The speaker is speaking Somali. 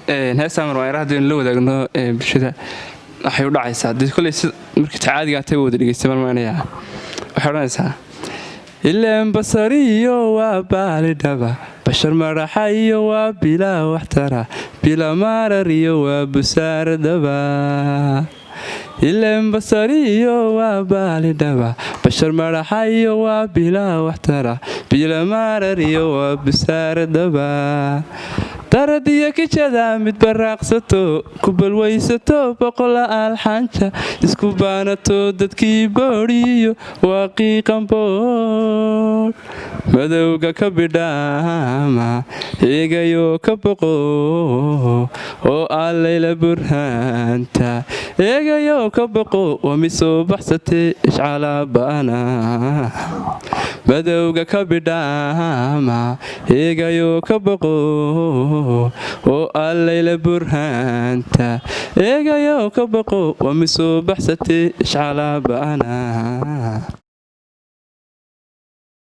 heestan mar waa raadin la wadaagno bulshada waxay u dhacaysaa dad kulay markii caadiga tay wada dhigeystay marmaanaya waxay oranaysaa ileen basariyo waa baalidaba bashar maraxayo waa bilaa waxtara bila marariyo waa busaaradaba ileen basariyo waa baalidaba bashar maraxayo waa bilaa waxtara bila marariyo waa busaaradaba daradiya kijada mid baraaqsato ku balwaysato boqola alxanja isku baanato dadkii booriyo waaqiiqanbood madowga ka bidhaama eegayo ka boqo oo allayla burhaanta eegayo ka boqo waa mid soo baxsatee ishcalaaba'ana madowga ka bidhaama eegayo ka boqo oo allayla burhaanta eegayo ka boqo waa mid soo baxsatee ishcalaaba'ana